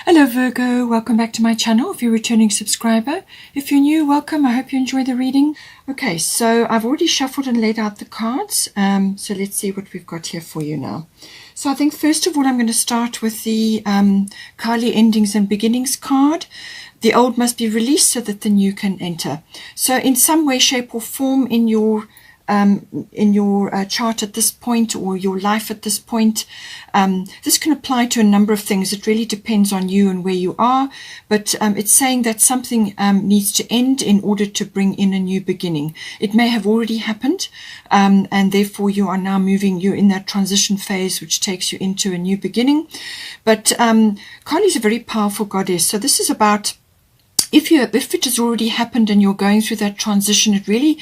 Hello Virgo, welcome back to my channel if you're a returning subscriber. If you're new, welcome. I hope you enjoy the reading. Okay, so I've already shuffled and laid out the cards. So let's see what we've got here for you now. So I think first of all I'm going to start with the Kali Endings and Beginnings card. The old must be released so that the new can enter. So in some way, shape or form in your chart at this point, or your life at this point, this can apply to a number of things. It really depends on you and where you are, but it's saying that something needs to end in order to bring in a new beginning. It may have already happened, and therefore you are now you're in that transition phase which takes you into a new beginning. But Kali is a very powerful goddess, so this is about if it has already happened and you're going through that transition, it really,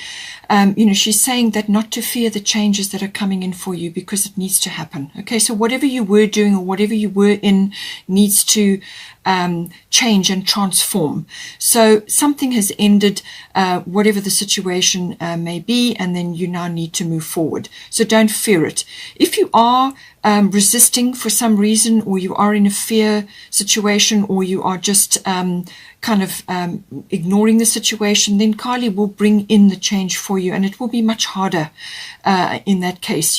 she's saying that not to fear the changes that are coming in for you, because it needs to happen. Okay, so whatever you were doing or whatever you were in needs to change and transform. So something has ended, whatever the situation may be, and then you now need to move forward. So don't fear it. If you are resisting for some reason, or you are in a fear situation, or you are just ignoring the situation, then Kali will bring in the change for you, and it will be much harder in that case.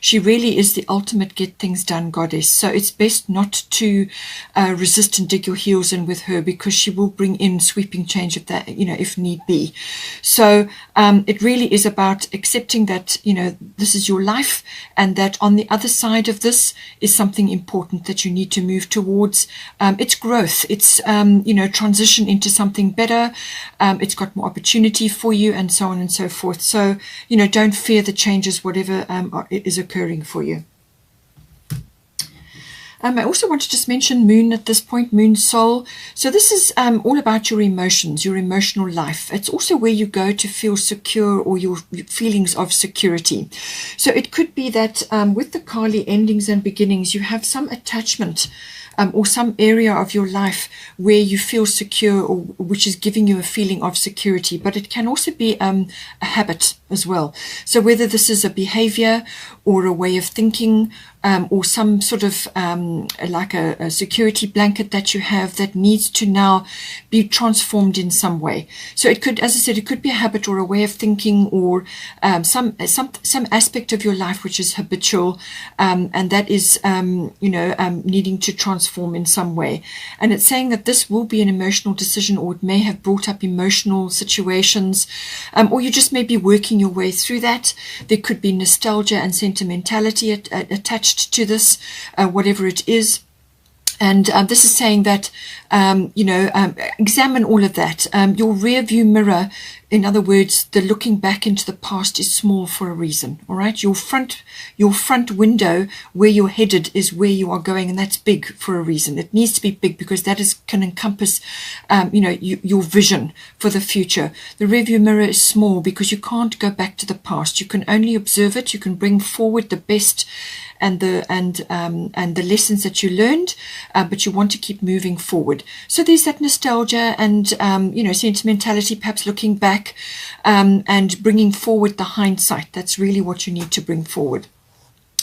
She really is the ultimate get things done goddess, so it's best not to resist and dig your heels in with her, because she will bring in sweeping change if need be. So it really is about accepting that this is your life, and that on the other side of this is something important that you need to move towards. It's growth, it's transition into something better, it's got more opportunity for you, and so on and so forth. So don't fear the changes, whatever is occurring for you. I also want to just mention Moon at this point, Moon Soul. So this is all about your emotions, your emotional life. It's also where you go to feel secure, or your feelings of security. So it could be that with the Kali Endings and Beginnings, you have some attachment or some area of your life where you feel secure, or which is giving you a feeling of security. But it can also be a habit as well. So whether this is a behavior or a way of thinking, or some sort of like a security blanket that you have that needs to now be transformed in some way. So it could, as I said, it could be a habit or a way of thinking, or some aspect of your life which is habitual, and that is needing to transform in some way. And it's saying that this will be an emotional decision, or it may have brought up emotional situations, or you just may be working your way through that. There could be nostalgia and sentimentality attached to this, whatever it is. And this is saying that, examine all of that. Your rear view mirror, in other words, the looking back into the past, is small for a reason. All right. Your front window, where you're headed, is where you are going. And that's big for a reason. It needs to be big, because that can encompass, your vision for the future. The rear view mirror is small because you can't go back to the past. You can only observe it. You can bring forward the best and the lessons that you learned, but you want to keep moving forward. So there's that nostalgia and sentimentality, perhaps looking back, and bringing forward the hindsight. That's really what you need to bring forward.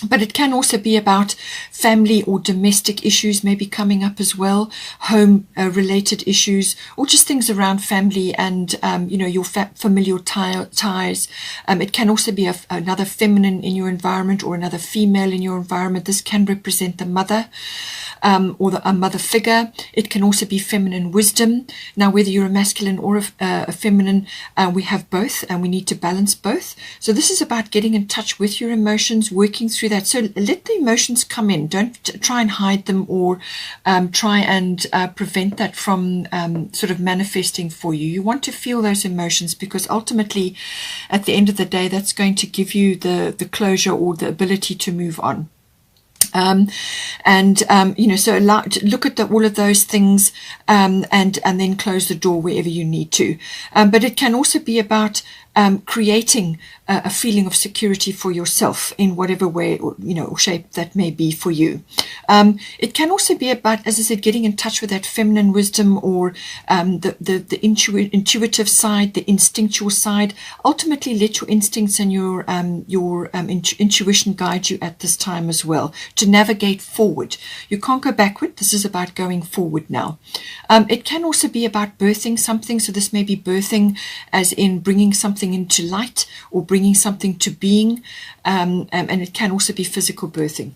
But it can also be about family or domestic issues maybe coming up as well, home related issues, or just things around family and, your familial ties. It can also be another feminine in your environment, or another female in your environment. This can represent the mother, or a mother figure. It can also be feminine wisdom. Now, whether you're a masculine or a feminine, we have both, and we need to balance both. So this is about getting in touch with your emotions, working through that. So let the emotions come in. Don't try and hide them, or try and prevent that from sort of manifesting for you. You want to feel those emotions, because ultimately, at the end of the day, that's going to give you the closure or the ability to move on. So look at all of those things, and then close the door wherever you need to. But it can also be about creating a feeling of security for yourself in whatever way or, or shape that may be for you. It can also be about, as I said, getting in touch with that feminine wisdom, or the intuitive side, the instinctual side. Ultimately, let your instincts and your intuition guide you at this time as well, to navigate forward. You can't go backward. This is about going forward now. It can also be about birthing something. So this may be birthing as in bringing something into light or bringing something to being, and it can also be physical birthing.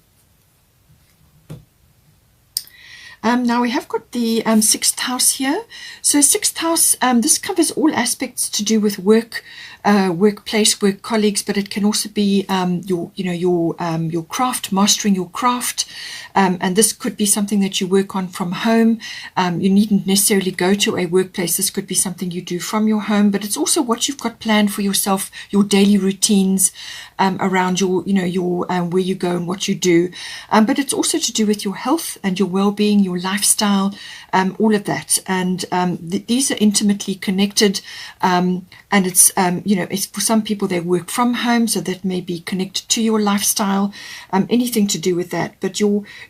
Now we have got the 6th house here. So 6th house, this covers all aspects to do with work, workplace, work colleagues, but it can also be your craft, mastering your craft, and this could be something that you work on from home. You needn't necessarily go to a workplace. This could be something you do from your home, but it's also what you've got planned for yourself, your daily routines around your where you go and what you do. But it's also to do with your health and your well-being, your lifestyle, all of that. And these are intimately connected. And it's it's for some people they work from home, so that may be connected to your lifestyle, anything to do with that. But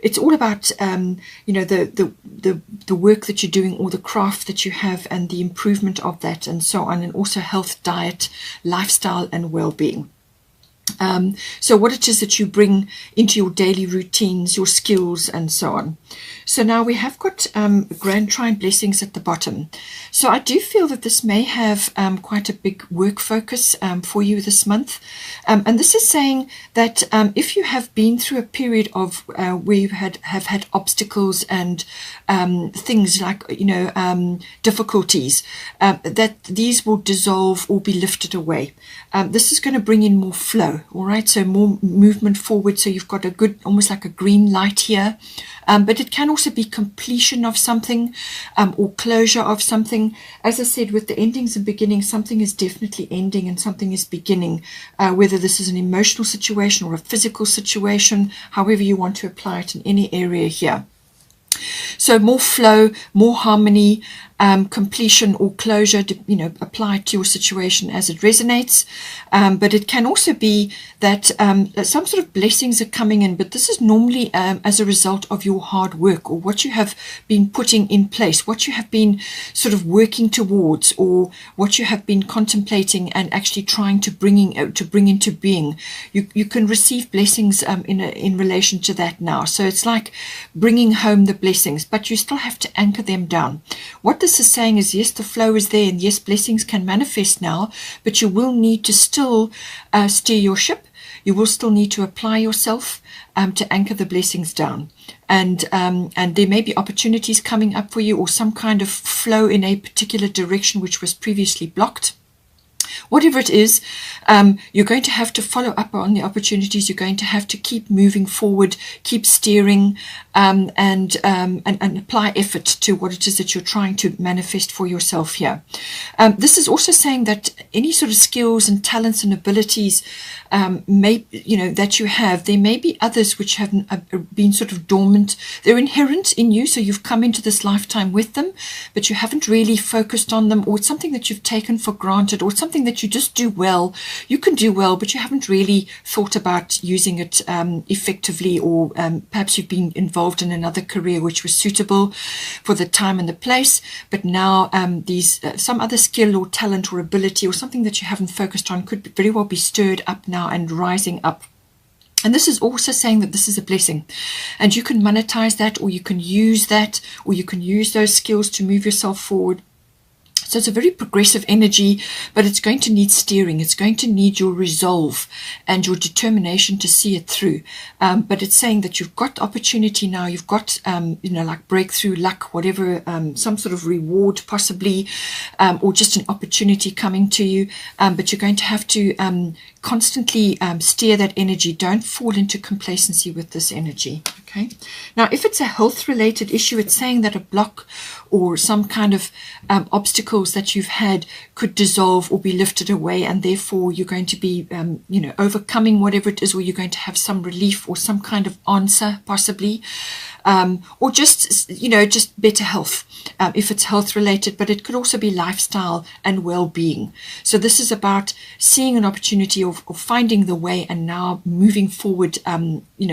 it's all about the work that you're doing, or the craft that you have, and the improvement of that, and so on, and also health, diet, lifestyle, and well-being. So what it is that you bring into your daily routines, your skills, and so on. So now we have got Grand Trine blessings at the bottom. So I do feel that this may have quite a big work focus for you this month. And this is saying that if you have been through a period of where you have had obstacles and things like, difficulties, that these will dissolve or be lifted away. This is going to bring in more flow, all right? So more movement forward. So you've got a good, almost like a green light here. But it can also be completion of something, or closure of something. As I said, with the endings and beginnings, something is definitely ending and something is beginning, whether this is an emotional situation or a physical situation, however you want to apply it in any area here. So more flow, more harmony, completion or closure, apply to your situation as it resonates. But it can also be that some sort of blessings are coming in, but this is normally as a result of your hard work, or what you have been putting in place, what you have been sort of working towards, or what you have been contemplating and actually trying to bring into being. You can receive blessings in relation to that now. So it's like bringing home the blessings, but you still have to anchor them down. What this is saying is, yes, the flow is there, and yes, blessings can manifest now, but you will need to still steer your ship. You will still need to apply yourself to anchor the blessings down. And there may be opportunities coming up for you, or some kind of flow in a particular direction which was previously blocked. Whatever it is, you're going to have to follow up on the opportunities. You're going to have to keep moving forward, keep steering, and apply effort to what it is that you're trying to manifest for yourself here. This is also saying that any sort of skills and talents and abilities that you have, there may be others which have been sort of dormant. They're inherent in you, so you've come into this lifetime with them, but you haven't really focused on them, or it's something that you've taken for granted, or something that you just do well. You can do well, but you haven't really thought about using it effectively, or perhaps you've been involved in another career which was suitable for the time and the place, but now some other skill or talent or ability or something that you haven't focused on could very well be stirred up now and rising up. And this is also saying that this is a blessing, and you can monetize that, or you can use that, or you can use those skills to move yourself forward. So it's a very progressive energy, but it's going to need steering. It's going to need your resolve and your determination to see it through. But it's saying that you've got opportunity now. You've got, like breakthrough, luck, whatever, some sort of reward possibly, or just an opportunity coming to you. But you're going to have to constantly steer that energy. Don't fall into complacency with this energy. Okay. Now, if it's a health-related issue, it's saying that a block or some kind of obstacles that you've had could dissolve or be lifted away, and therefore you're going to be, overcoming whatever it is, or you're going to have some relief or some kind of answer, possibly. or just, just better health, if it's health related, but it could also be lifestyle and well-being. So this is about seeing an opportunity of finding the way and now moving forward,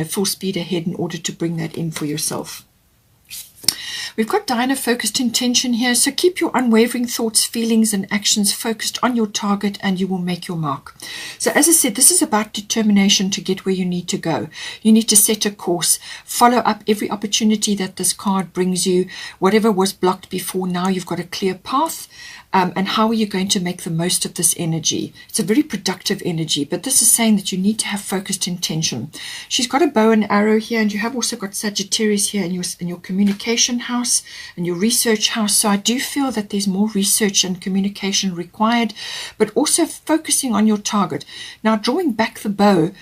full speed ahead in order to bring that in for yourself. We've got Diana focused intention here, so keep your unwavering thoughts, feelings and actions focused on your target and you will make your mark. So as I said, this is about determination to get where you need to go. You need to set a course, follow up every opportunity that this card brings you. Whatever was blocked before, now you've got a clear path. And how are you going to make the most of this energy? It's a very productive energy, but this is saying that you need to have focused intention. She's got a bow and arrow here, and you have also got Sagittarius here in your communication house and your research house. So I do feel that there's more research and communication required, but also focusing on your target. Now, drawing back the bow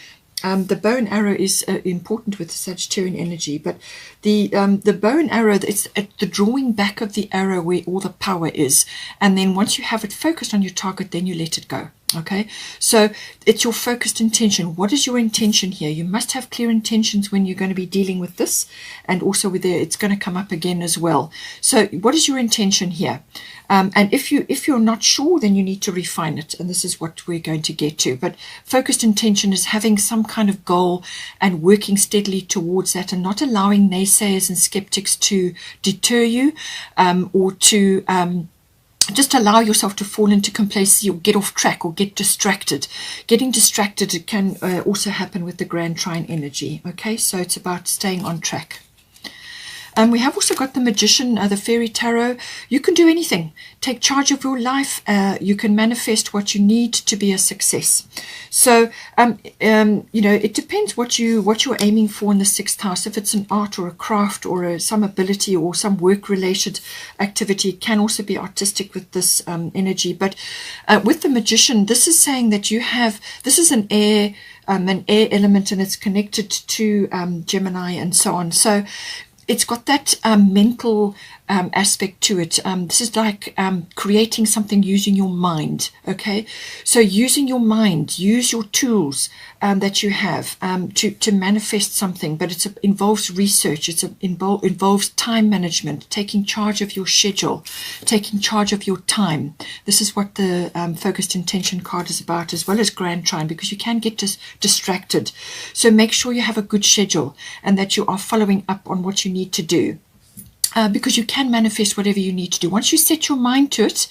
and arrow is important with the Sagittarian energy, but the bow and arrow, it's at the drawing back of the arrow where all the power is, and then once you have it focused on your target, then you let it go. Okay, so it's your focused intention. What is your intention here? You must have clear intentions when you're going to be dealing with this, and also with it's going to come up again as well. So what is your intention here? And if you're not sure, then you need to refine it, and this is what we're going to get to. But focused intention is having some kind of goal and working steadily towards that, and not allowing naysayers and skeptics to deter you, or to just allow yourself to fall into complacency or get off track or get distracted. Getting distracted can also happen with the Grand Trine energy. Okay, so it's about staying on track. We have also got the Magician, the Fairy Tarot. You can do anything. Take charge of your life. You can manifest what you need to be a success. So, it depends what you're aiming for in the 6th house. If it's an art or a craft or some ability or some work-related activity, it can also be artistic with this energy. But with the Magician, this is saying that this is an air element, and it's connected to Gemini and so on. So it's got that mental aspect to it. This is like creating something using your mind. Okay, so using your mind, use your tools that you have to manifest something, but it involves research. It involves time management, taking charge of your schedule, taking charge of your time. This is what the focused intention card is about, as well as Grand Trine, because you can get distracted. So make sure you have a good schedule and that you are following up on what you need to do. Because you can manifest whatever you need to do. Once you set your mind to it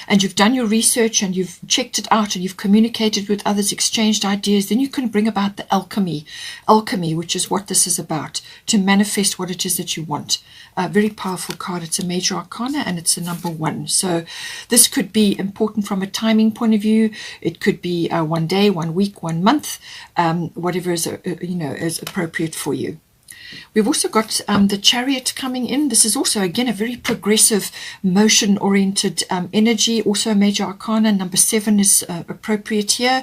and you've done your research and you've checked it out and you've communicated with others, exchanged ideas, then you can bring about the alchemy, which is what this is about, to manifest what it is that you want. A very powerful card. It's a major arcana and it's a number 1. So this could be important from a timing point of view. It could be 1 day, 1 week, 1 month, whatever is is appropriate for you. We've also got the Chariot coming in. This is also, again, a very progressive, motion-oriented energy. Also a major arcana. Number 7 is appropriate here.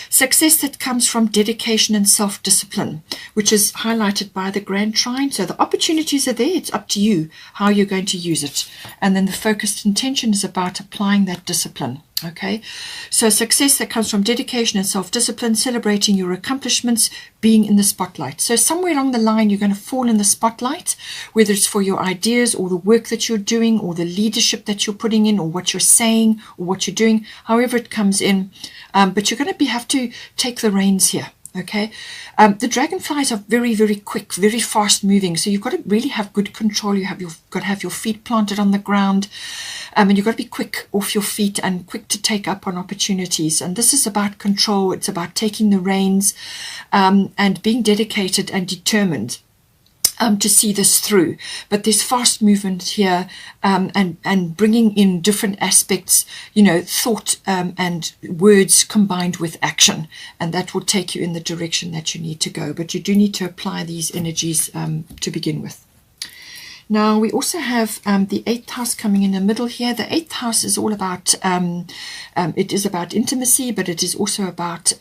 Success that comes from dedication and self-discipline, which is highlighted by the Grand Trine. So the opportunities are there. It's up to you how you're going to use it. And then the focused intention is about applying that discipline. Okay, so success that comes from dedication and self-discipline, celebrating your accomplishments, being in the spotlight. So somewhere along the line, you're going to fall in the spotlight, whether it's for your ideas or the work that you're doing or the leadership that you're putting in or what you're saying or what you're doing, however it comes in. But you're going to have to take the reins here. Okay, the dragonflies are very, very quick, very fast moving. So you've got to really have good control. You've got to have your feet planted on the ground, and you've got to be quick off your feet and quick to take up on opportunities. And this is about control. It's about taking the reins and being dedicated and determined to see this through. But there's fast movement here, and bringing in different aspects, thought and words combined with action, and that will take you in the direction that you need to go. But you do need to apply these energies to begin with. Now we also have the 8th house coming in the middle here. The 8th house is all about, it is about intimacy, but it is also about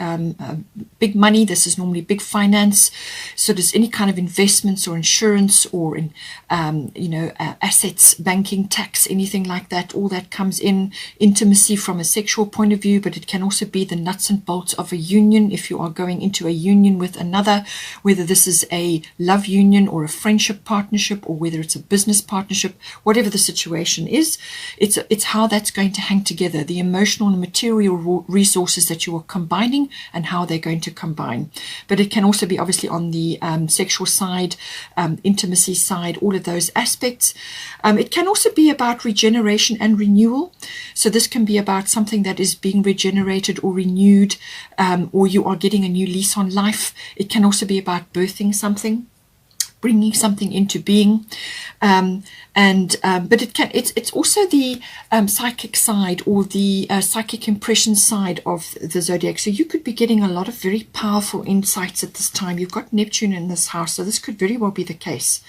big money. This is normally big finance. So does any kind of investments or insurance or in, assets, banking, tax, anything like that. All that comes in. Intimacy from a sexual point of view, but it can also be the nuts and bolts of a union if you are going into a union with another, whether this is a love union or a friendship partnership, or whether it's a business partnership, whatever the situation is, it's how that's going to hang together, the emotional and material resources that you are combining and how they're going to combine. But it can also be obviously on the sexual side, intimacy side, all of those aspects. It can also be about regeneration and renewal. So this can be about something that is being regenerated or renewed, or you are getting a new lease on life. It can also be about birthing something, bringing something into being, but it's also the psychic side, or the psychic impression side of the zodiac. So you could be getting a lot of very powerful insights at this time. You've got Neptune in this house, so this could very well be the case.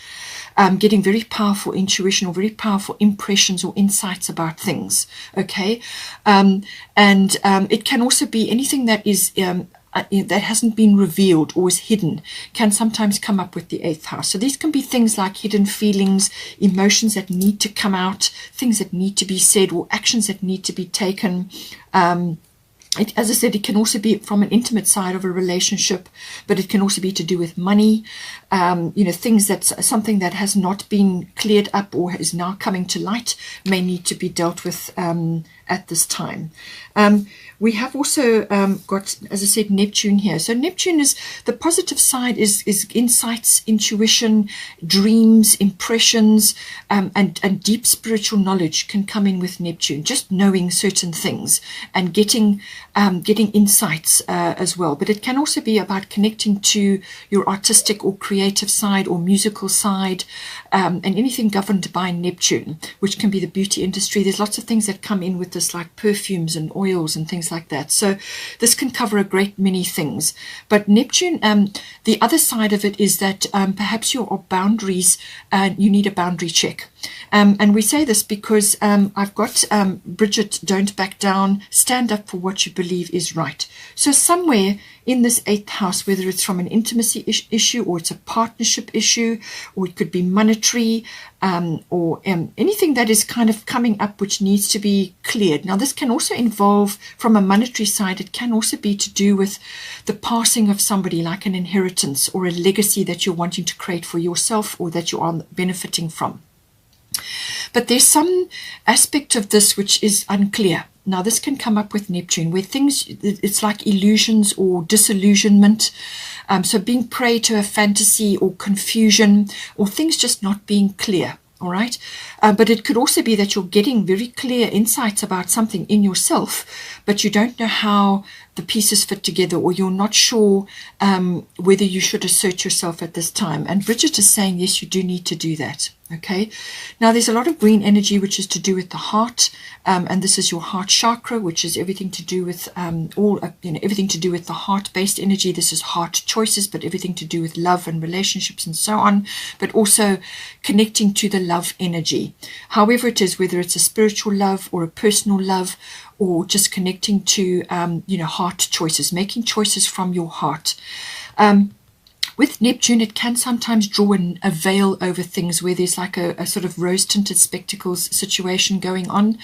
Getting very powerful intuition or very powerful impressions or insights about things. Okay, it can also be anything that is that hasn't been revealed or is hidden, can sometimes come up with the 8th house. So these can be things like hidden feelings, emotions that need to come out, things that need to be said, or actions that need to be taken. As I said, it can also be from an intimate side of a relationship, but it can also be to do with money, things that's something that has not been cleared up or is now coming to light, may need to be dealt with at this time. We have also got, as I said, Neptune here. So Neptune is, the positive side is insights, intuition, dreams, impressions, and deep spiritual knowledge can come in with Neptune, just knowing certain things and getting insights as well. But it can also be about connecting to your artistic or creative side or musical side, and anything governed by Neptune, which can be the beauty industry. There's lots of things that come in with this, like perfumes and oils and things like that. So this can cover a great many things. But Neptune, the other side of it is that perhaps your boundaries, you need a boundary check. And we say this because I've got Bridget, don't back down, stand up for what you believe is right. So somewhere in this 8th house, whether it's from an intimacy issue, or it's a partnership issue, or it could be monetary, or anything that is kind of coming up which needs to be cleared. Now this can also involve, from a monetary side, it can also be to do with the passing of somebody, like an inheritance or a legacy that you're wanting to create for yourself, or that you are benefiting from. But there's some aspect of this which is unclear. Now this can come up with Neptune, where things, it's like illusions or disillusionment. So being prey to a fantasy or confusion, or things just not being clear. All right. But it could also be that you're getting very clear insights about something in yourself, but you don't know how the pieces fit together, or you're not sure whether you should assert yourself at this time. And Bridget is saying, yes, you do need to do that. Okay. Now there's a lot of green energy, which is to do with the heart. And this is your heart chakra, which is everything to do with everything to do with the heart-based energy. This is heart choices, but everything to do with love and relationships and so on, but also connecting to the love energy. However it is, whether it's a spiritual love or a personal love, or just connecting to, heart choices, making choices from your heart. With Neptune, it can sometimes draw a veil over things, where there's like a sort of rose-tinted spectacles situation going on.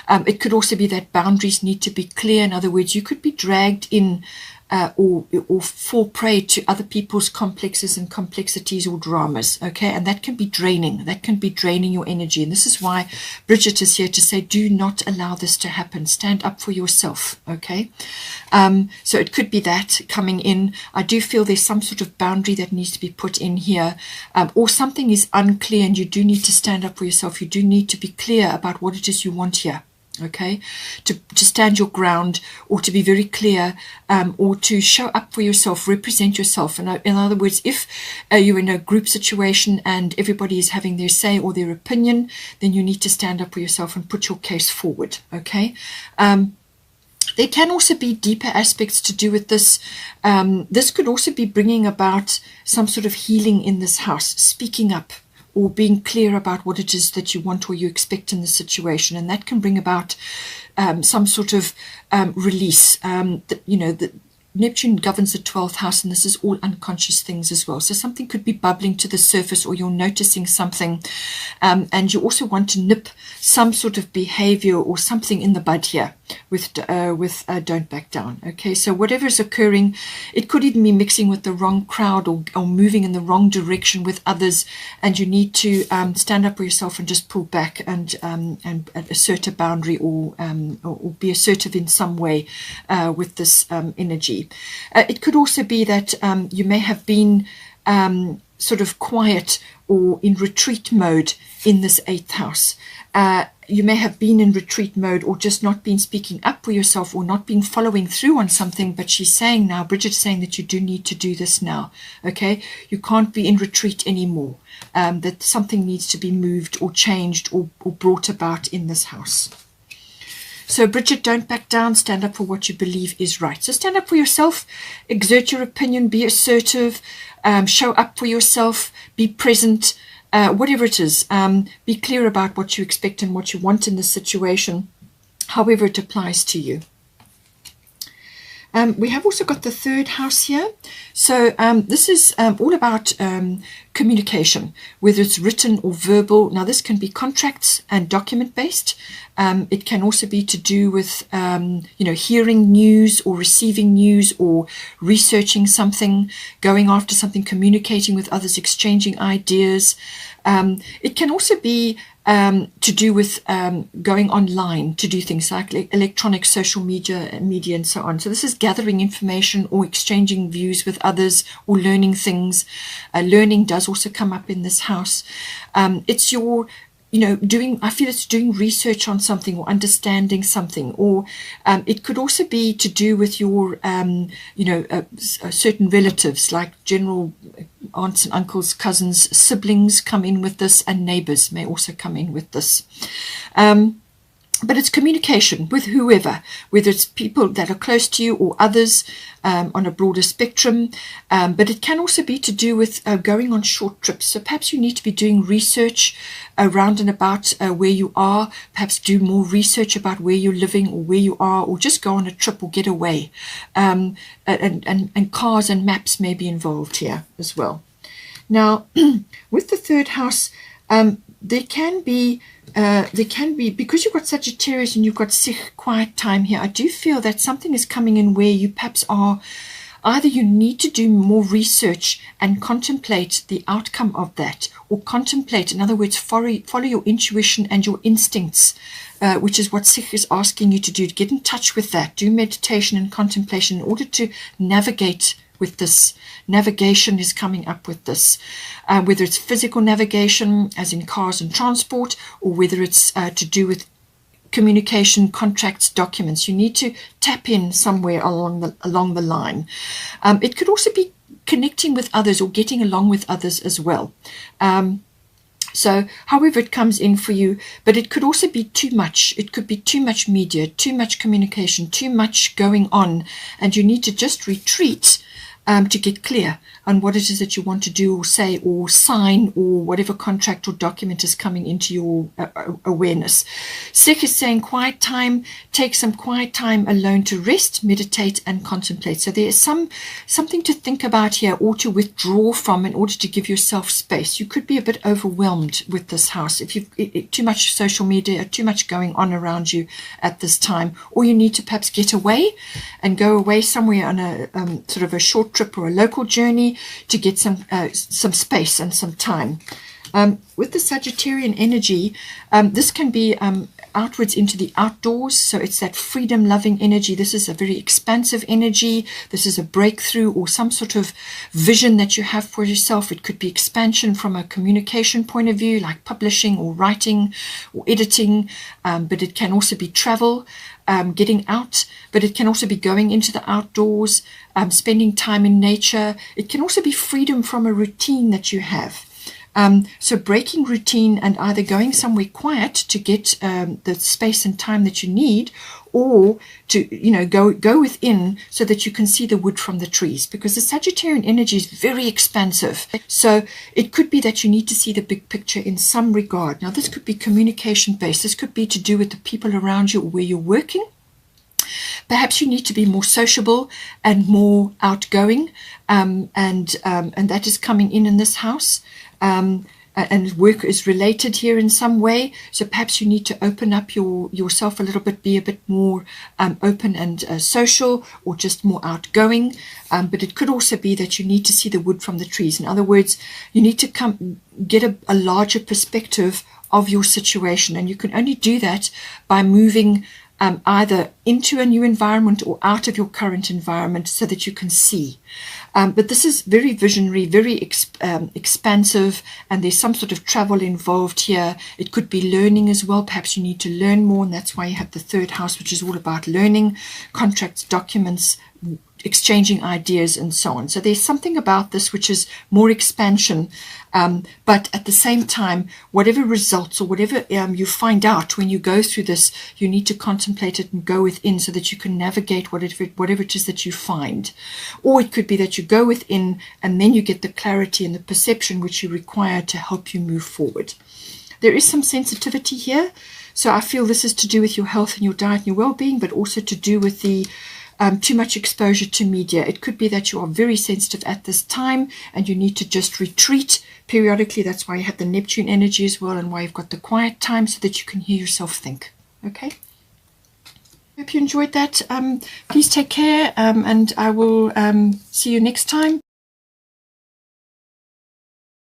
It could also be that boundaries need to be clear. In other words, you could be dragged in or fall prey to other people's complexes and complexities or dramas, okay? And that can be draining. That can be draining your energy. And this is why Bridget is here to say, do not allow this to happen. Stand up for yourself, okay? So it could be that coming in. I do feel there's some sort of boundary that needs to be put in here, or something is unclear, and you do need to stand up for yourself. You do need to be clear about what it is you want here. Okay, to stand your ground, or to be very clear, or to show up for yourself, represent yourself. And in other words, if you're in a group situation and everybody is having their say or their opinion, then you need to stand up for yourself and put your case forward. Okay. There can also be deeper aspects to do with this. This could also be bringing about some sort of healing in this house, speaking up. or being clear about what it is that you want or you expect in the situation, and that can bring about some sort of release. The Neptune governs the 12th house, and this is all unconscious things as well. So something could be bubbling to the surface, or you're noticing something, and you also want to nip some sort of behavior or something in the bud here with don't back down. Okay, so whatever is occurring, it could even be mixing with the wrong crowd, or moving in the wrong direction with others, and you need to stand up for yourself and just pull back and assert a boundary, or be assertive in some way with this energy. It could also be that you may have been sort of quiet or in retreat mode in this 8th house. You may have been in retreat mode, or just not been speaking up for yourself, or not been following through on something. But she's saying now, Bridget's saying that you do need to do this now. Okay, you can't be in retreat anymore. That something needs to be moved or changed or brought about in this house. So Bridget, don't back down, stand up for what you believe is right. So stand up for yourself, exert your opinion, be assertive, show up for yourself, be present, whatever it is. Be clear about what you expect and what you want in the situation, however it applies to you. We have also got the 3rd house here. So this is all about communication, whether it's written or verbal. Now this can be contracts and document based. It can also be to do with hearing news or receiving news, or researching something, going after something, communicating with others, exchanging ideas. It can also be to do with going online to do things like electronic social media and so on. So this is gathering information or exchanging views with others, or learning things. Learning does also come up in this house. It's your I feel it's doing research on something, or understanding something, or it could also be to do with your, certain relatives, like general aunts and uncles, cousins, siblings come in with this, and neighbors may also come in with this. But it's communication with whoever, whether it's people that are close to you or others on a broader spectrum. But it can also be to do with going on short trips. So perhaps you need to be doing research around and about where you are, perhaps do more research about where you're living or where you are, or just go on a trip or get away. And cars and maps may be involved here as well. Now, with the 3rd house, there can be, because you've got Sagittarius and you've got Sikh, quiet time here, I do feel that something is coming in where you perhaps are, either you need to do more research and contemplate the outcome of that, or contemplate, in other words, follow your intuition and your instincts, which is what Sikh is asking you to do, to get in touch with that, do meditation and contemplation in order to navigate with this. Navigation is coming up with this, whether it's physical navigation, as in cars and transport, or whether it's to do with communication, contracts, documents. You need to tap in somewhere along the line. It could also be connecting with others, or getting along with others as well. So however it comes in for you, but it could also be too much. It could be too much media, too much communication, too much going on, and you need to just retreat to get clear on what it is that you want to do or say or sign, or whatever contract or document is coming into your awareness. Sikh is saying quiet time, take some quiet time alone to rest, meditate and contemplate. So there is something to think about here, or to withdraw from, in order to give yourself space. You could be a bit overwhelmed with this house if you've too much social media, too much going on around you at this time, or you need to perhaps get away and go away somewhere on a sort of a short trip or a local journey to get some space and some time. With the Sagittarian energy, this can be outwards into the outdoors, so it's that freedom loving energy. This is a very expansive energy. This is a breakthrough or some sort of vision that you have for yourself. It could be expansion from a communication point of view, like publishing or writing or editing, but it can also be travel, getting out, but it can also be going into the outdoors, spending time in nature. It can also be freedom from a routine that you have. So breaking routine and either going somewhere quiet to get the space and time that you need, or to, you know, go within so that you can see the wood from the trees, because the Sagittarian energy is very expansive. So it could be that you need to see the big picture in some regard. Now, this could be communication based. This could be to do with the people around you or where you're working. Perhaps you need to be more sociable and more outgoing, and that is coming in this house. And work is related here in some way. So perhaps you need to open up yourself a little bit, be a bit more open and social, or just more outgoing. But it could also be that you need to see the wood from the trees. In other words, you need to get a larger perspective of your situation. And you can only do that by moving either into a new environment or out of your current environment so that you can see. But this is very visionary, very expansive, and there's some sort of travel involved here. It could be learning as well. Perhaps you need to learn more, and that's why you have the third house, which is all about learning, contracts, documents, exchanging ideas, and so on. So there's something about this which is more expansion, but at the same time, whatever results or whatever you find out when you go through this, you need to contemplate it and go within so that you can navigate whatever it is that you find. Or it could be that you go within and then you get the clarity and the perception which you require to help you move forward. There is some sensitivity here, so I feel this is to do with your health and your diet and your well-being, but also to do with the too much exposure to media. It could be that you are very sensitive at this time and you need to just retreat periodically. That's why you have the Neptune energy as well, and why you've got the quiet time so that you can hear yourself think. Okay? Hope you enjoyed that. Please take care, and I will see you next time.